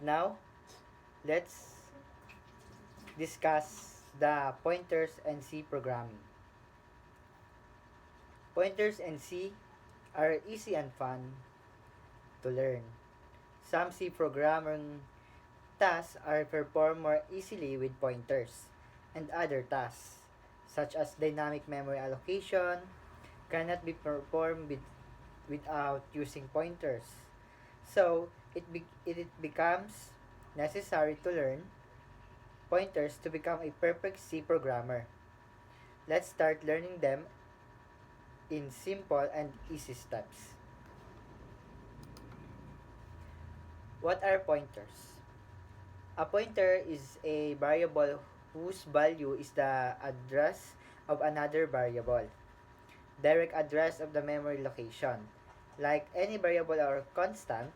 now, let's discuss the pointers and C programming. Pointers and C are easy and fun to learn. Some C programming tasks are performed more easily with pointers, and other tasks, such as dynamic memory allocation, cannot be performed without using pointers. So, it becomes necessary to learn pointers to become a perfect C programmer. Let's start learning them in simple and easy steps. What are pointers? A pointer is a variable whose value is the address of another variable, direct address of the memory location. Like any variable or constant,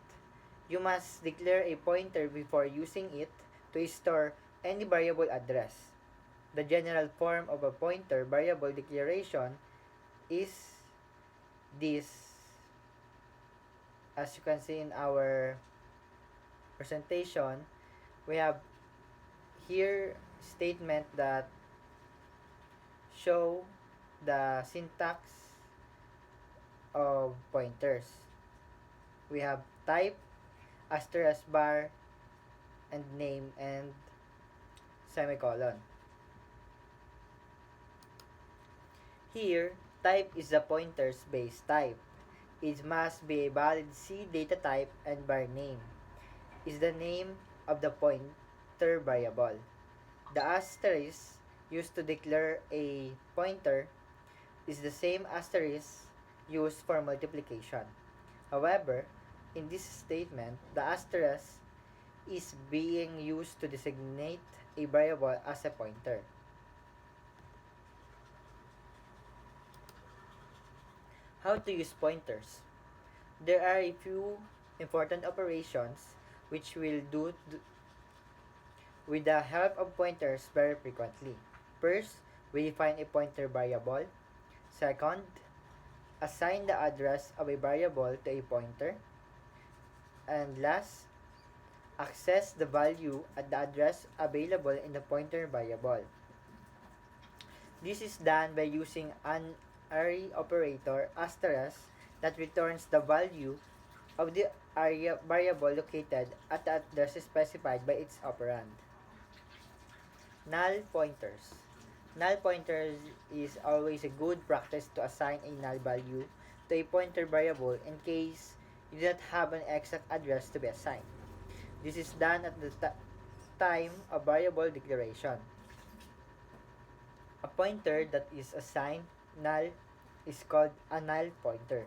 you must declare a pointer before using it to store any variable address. The general form of a pointer variable declaration is this, as you can see in our presentation. We have here statement that show the syntax of pointers. We have type, asterisk bar, and name, and semicolon. Here, type is the pointer's base type. It must be a valid C data type, and var name is the name of the pointer variable. The asterisk used to declare a pointer is the same asterisk used for multiplication. However, in this statement, the asterisk is being used to designate a variable as a pointer. How to use pointers? There are a few important operations which we'll do with the help of pointers very frequently. First, we define a pointer variable. Second, assign the address of a variable to a pointer. And last, access the value at the address available in the pointer variable. This is done by using an array operator asterisk that returns the value of the array variable located at the address specified by its operand. Null pointers. Null pointers is always a good practice to assign a null value to a pointer variable in case you do not have an exact address to be assigned. This is done at the time of variable declaration. A pointer that is assigned null is called a null pointer.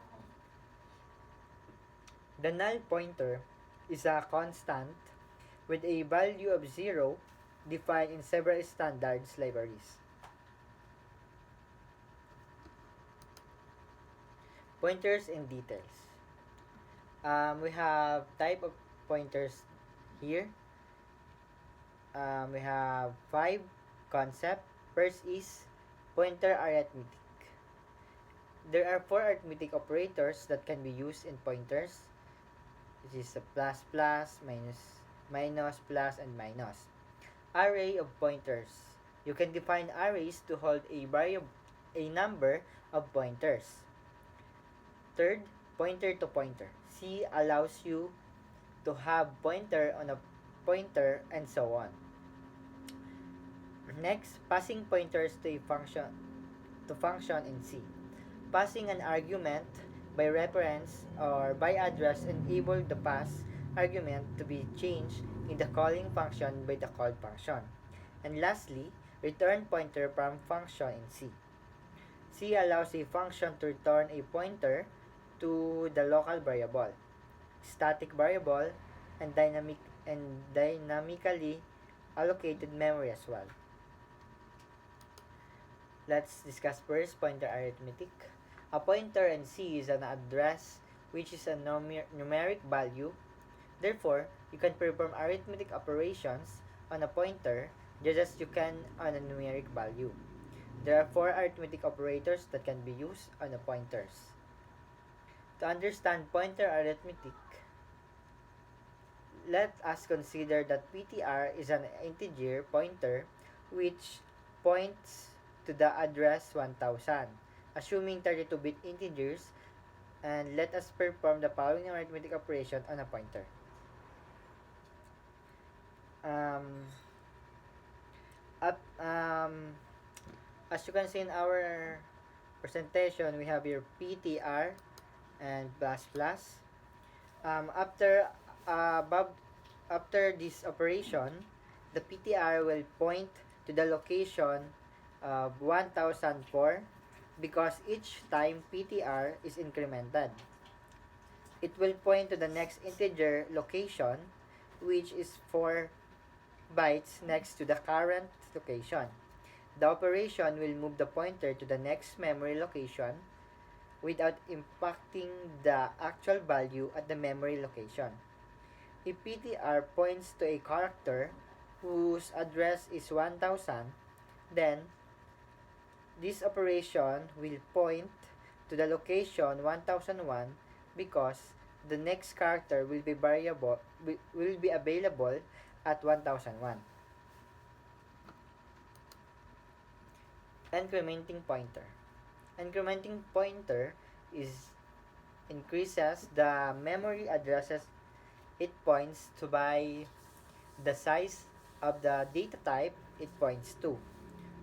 The null pointer is a constant with a value of 0 defined in several standards libraries. Pointers in details. We have type of pointers here. We have 5 concept. First is pointer arithmetic. There are 4 arithmetic operators that can be used in pointers, which is a plus plus, minus plus, and minus. Array of pointers. You can define arrays to hold a number of pointers. Third, pointer to pointer. C allows you to have pointer on a pointer and so on. Next, passing pointers to function in C. Passing an argument by reference or by address enable the pass argument to be changed in the calling function by the called function. And lastly, return pointer from function in C. C allows a function to return a pointer to the local variable, static variable, and dynamically allocated memory as well. Let's discuss first pointer arithmetic. A pointer in C is an address which is a numeric value. Therefore, you can perform arithmetic operations on a pointer just as you can on a numeric value. There are 4 arithmetic operators that can be used on the pointers. To understand pointer arithmetic, let us consider that PTR is an integer pointer which points to the address 1000, assuming 32-bit integers, and let us perform the following arithmetic operation on a pointer. Um, up, as you can see in our presentation, we have here PTR and plus plus. After above after this operation, the PTR will point to the location of 1004 because each time PTR is incremented. It will point to the next integer location, which is 4 bytes next to the current location. The operation will move the pointer to the next memory location without impacting the actual value at the memory location. If PTR points to a character whose address is 1000, then this operation will point to the location 1001 because the next character will be available at 1001. Incrementing pointer. Incrementing pointer is increases the memory addresses it points to by the size of the data type it points to.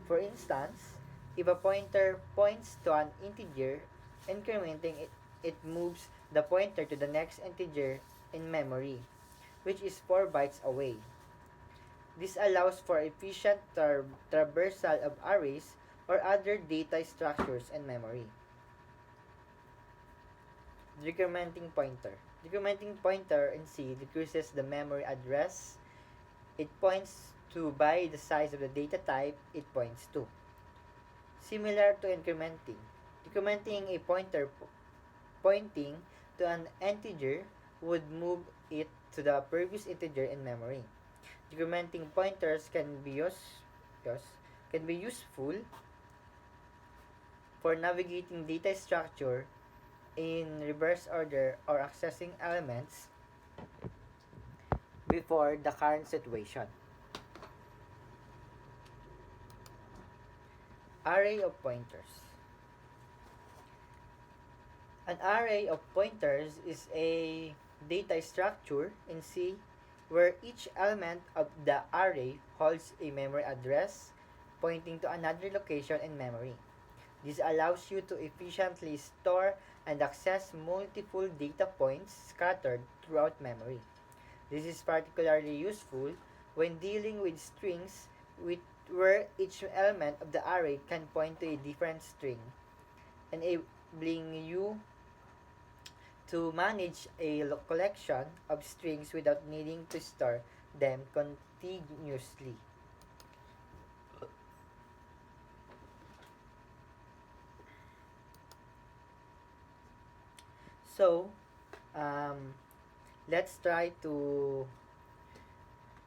For instance, if a pointer points to an integer, incrementing it moves the pointer to the next integer in memory, which is 4 bytes away. This allows for efficient traversal of arrays or other data structures in memory. Decrementing pointer. Decrementing pointer in C decreases the memory address it points to by the size of the data type it points to. Similar to incrementing. Decrementing a pointer pointing to an integer would move it to the previous integer in memory. Decrementing pointers can be useful for navigating data structure in reverse order or accessing elements before the current situation. Array of pointers. An array of pointers is a data structure in C where each element of the array holds a memory address pointing to another location in memory. This allows you to efficiently store and access multiple data points scattered throughout memory. This is particularly useful when dealing with strings where each element of the array can point to a different string, enabling you to manage a collection of strings without needing to store them continuously. So, let's try to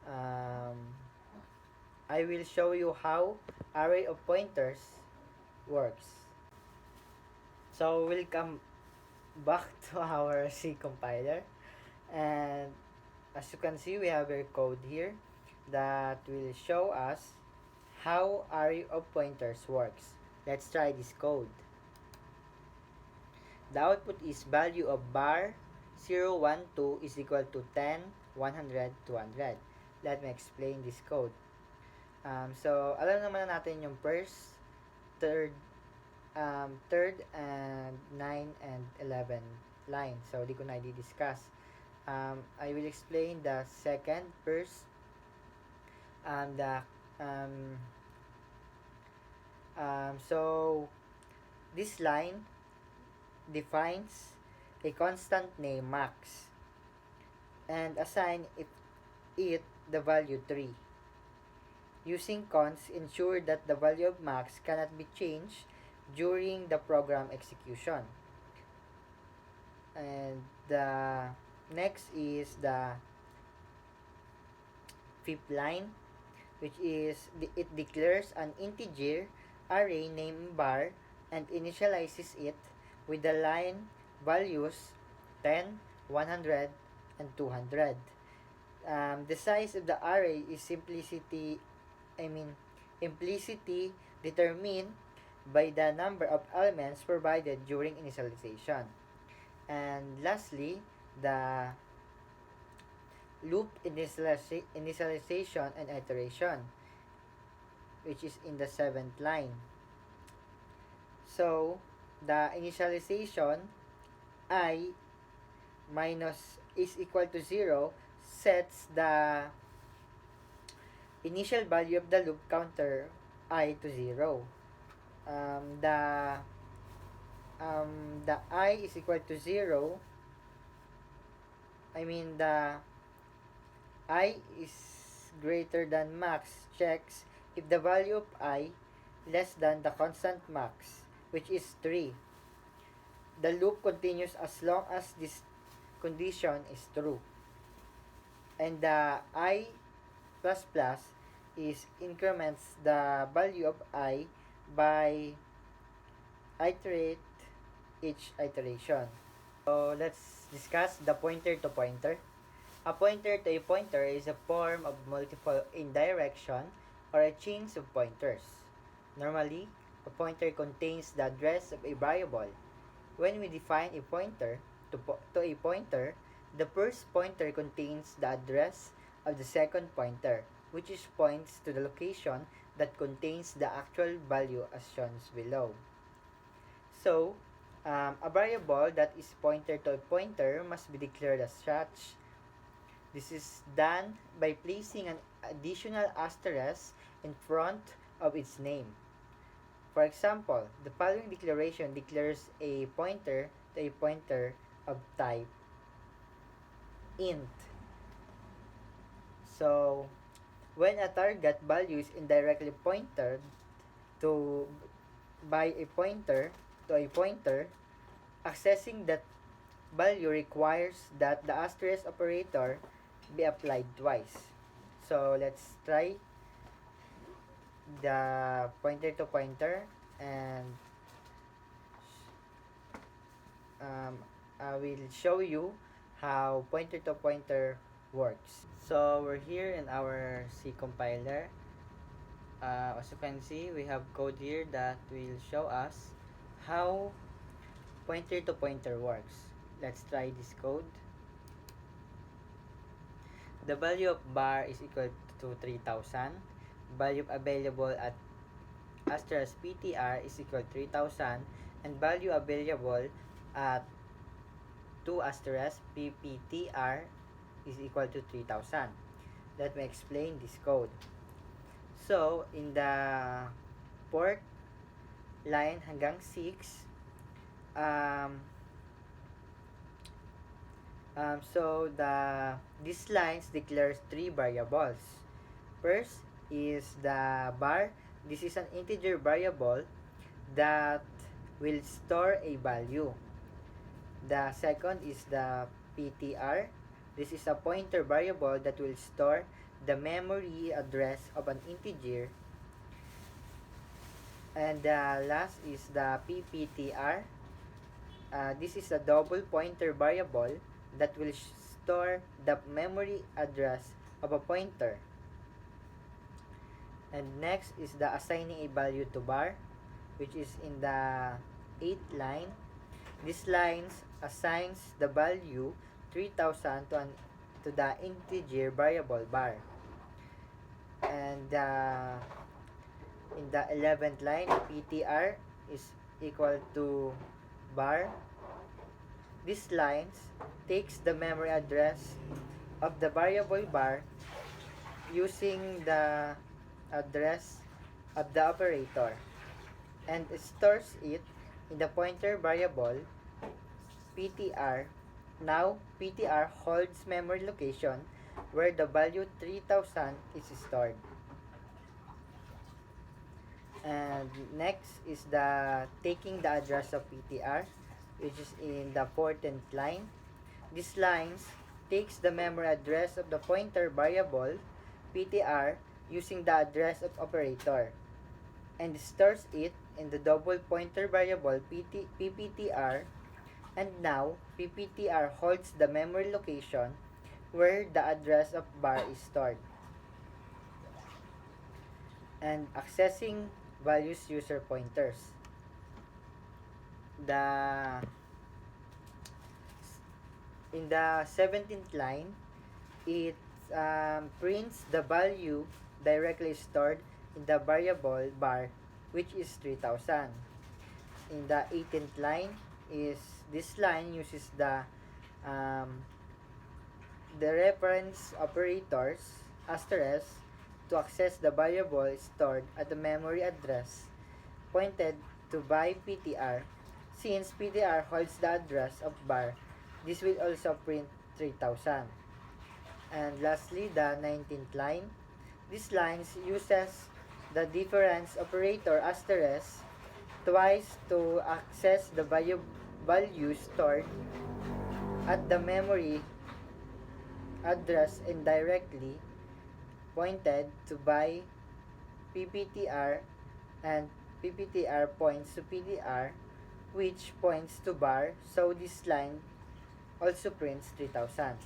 um, I will show you how array of pointers works. So we'll come back to our C compiler, and as you can see we have a code here that will show us how array of pointers works. Let's try this code. The output is value of bar 0, 1, 2 is equal to 10, 100, 200. Let me explain this code. So, alam naman natin yung first, third, and 9 and 11 line. So, di ko na i-discuss. I will explain the second, first, so, this line defines a constant name max and assign it the value 3. Using const ensure that the value of max cannot be changed during the program execution. And the next is the fifth line, which is it declares an integer array named bar and initializes it with the line values 10, 100, and 200. The size of the array is implicitly determined by the number of elements provided during initialization. And lastly, the loop initialization and iteration, which is in the seventh line. So, the initialization I minus is equal to 0 sets the initial value of the loop counter I to 0. Um, the the I is equal to 0. The I is greater than max checks if the value of I less than the constant max, which is 3. The loop continues as long as this condition is true. And the I plus plus is increments the value of I by iterate each iteration. So let's discuss the pointer to pointer. A pointer to a pointer is a form of multiple indirection or a chain of pointers. Normally, a pointer contains the address of a variable. When we define a pointer to a pointer, the first pointer contains the address of the second pointer, which is points to the location that contains the actual value as shown below. So, a variable that is pointer to a pointer must be declared as such. This is done by placing an additional asterisk in front of its name. For example, the following declaration declares a pointer to a pointer of type int. So, when a target value is indirectly pointed to by a pointer to a pointer, accessing that value requires that the asterisk operator be applied twice. So let's try the pointer to pointer, and I will show you how pointer to pointer works. So we're here in our C compiler. As you can see, we have code here that will show us how pointer to pointer works. Let's try this code. The value of bar is equal to 3000. Value available at asterisk PTR is equal to 3000, and value available at 2 asterisk PPTR is equal to 3000. Let me explain this code. So, in the port line hanggang 6, these lines declares 3 variables. First is the bar. This is an integer variable that will store a value. The second is the PTR. This is a pointer variable that will store the memory address of an integer. And the last is the PPTR. This is a double pointer variable that will store the memory address of a pointer. And next is the assigning a value to bar, which is in the 8th line. This line assigns the value 3000 to the integer variable bar. And in the 11th line, PTR is equal to bar. This lines takes the memory address of the variable bar using the address of the operator and stores it in the pointer variable PTR. Now, PTR holds memory location where the value 3000 is stored. And next is the taking the address of PTR, which is in the 14th line. This lines takes the memory address of the pointer variable PTR using the address of operator and stores it in the double pointer variable PPTR. And now PPTR holds the memory location where the address of bar is stored, and accessing values user pointers. The In the 17th line, it prints the value directly stored in the variable bar, which is 3000. In the 18th line, is this line uses um, the reference operators asterisk to access the variable stored at the memory address pointed to by PTR. Since PTR holds the address of bar, this will also print 3000. And lastly, the 19th line. This line uses the difference operator asterisk twice to access the value stored at the memory address indirectly pointed to by PPTR, and PPTR points to PTR, which points to bar, so this line also prints 3000.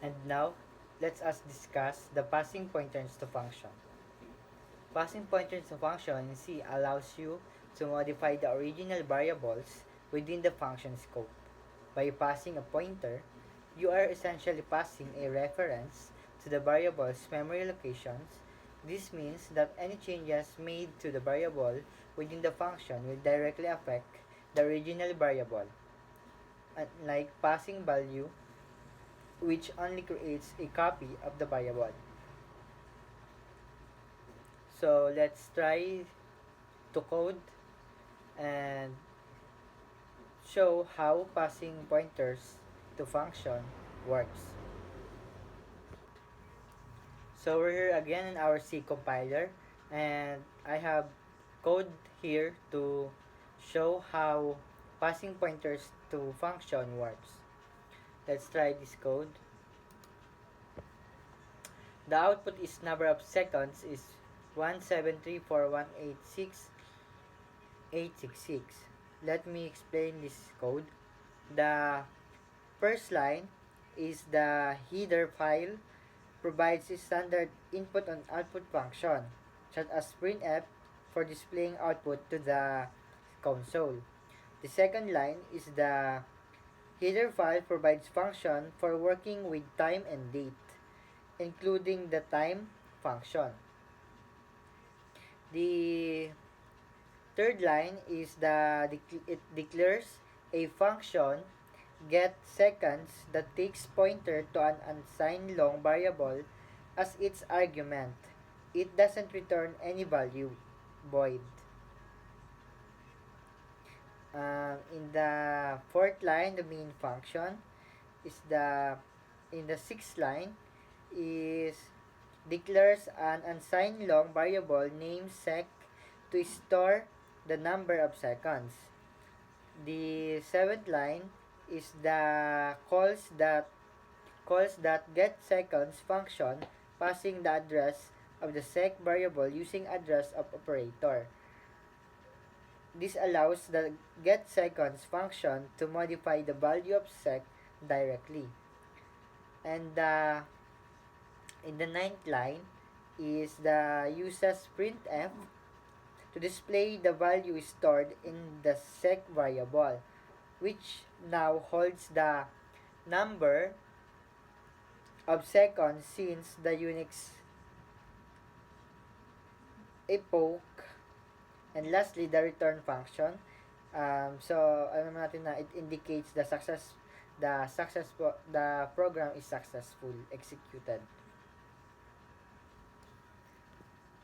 And now, let us discuss the passing pointers to function. Passing pointers to function in C allows you to modify the original variables within the function scope. By passing a pointer, you are essentially passing a reference to the variable's memory locations. This means that any changes made to the variable within the function will directly affect the original variable, unlike passing value, which only creates a copy of the variable. So let's try to code and show how passing pointers to function works. So we're here again in our C compiler, and I have code here to show how passing pointers to function works. Let's try this code. The output is number of seconds is 1734186.866. Let me explain this code. The first line is the header file provides a standard input and output function, such as printf for displaying output to the console. The second line is the header file provides function for working with time and date, including the time function. The third line is it declares a function get seconds that takes pointer to an unsigned long variable as its argument. It doesn't return any value, void. In the fourth line, the main function is in the sixth line is declares an unsigned long variable named sec to store the number of seconds. The seventh line is the calls that get seconds function passing the address of the sec variable using address of operator. This allows the get seconds function to modify the value of sec directly. And in the ninth line is the uses printf to display the value stored in the sec variable, which now holds the number of seconds since the Unix epoch. And lastly, the return function. So alam natin na it indicates the program is successful executed.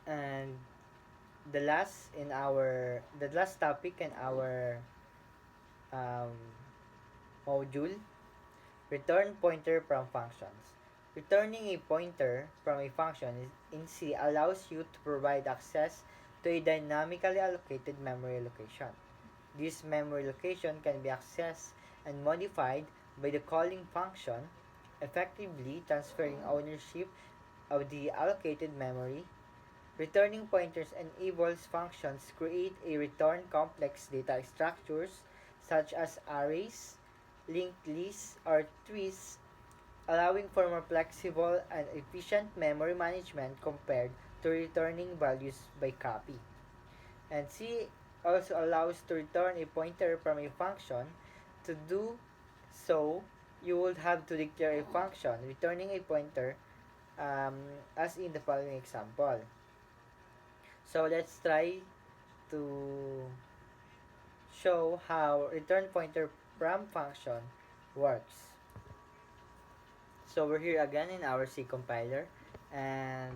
And the last topic in our um, module, return pointer from functions. Returning a pointer from a function in C allows you to provide access to a dynamically allocated memory location. This memory location can be accessed and modified by the calling function, effectively transferring ownership of the allocated memory. Returning pointers enables functions create a return complex data structures such as arrays, linked lists, or trees allowing for more flexible and efficient memory management compared to returning values by copy. And C also allows to return a pointer from a function. To do so, you would have to declare a function returning a pointer, as in the following example. So let's try to show how return pointer from function works. So we're here again in our C compiler, and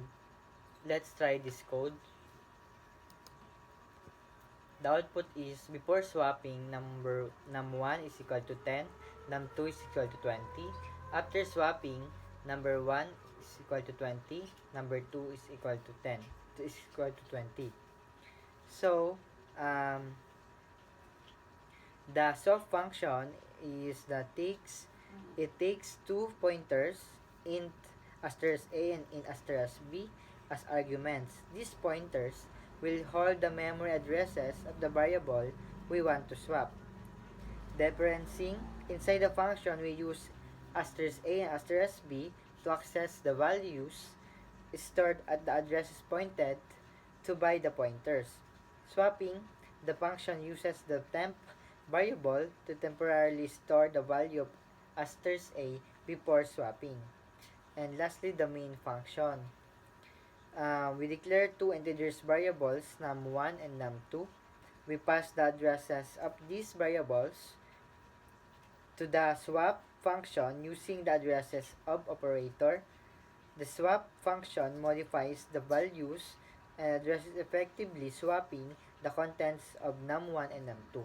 let's try this code. The output is before swapping num1 is equal to 10, num2 is equal to 20. After swapping, number 1 is equal to 20, number 2 is equal to 10, is equal to 20. So, the swap function is that it takes two pointers, int asterisk a and int asterisk b, as arguments. These pointers will hold the memory addresses of the variable we want to swap. Differencing, inside the function we use asterisk a and asterisk b to access the values stored at the addresses pointed to by the pointers. Swapping, the function uses the temp variable to temporarily store the value of asterisk a before swapping. And lastly, the main function. We declare two integers variables, num1 and num2. We pass the addresses of these variables to the swap function using the addresses of operator. The swap function modifies the values and addresses effectively swapping the contents of num1 and num2.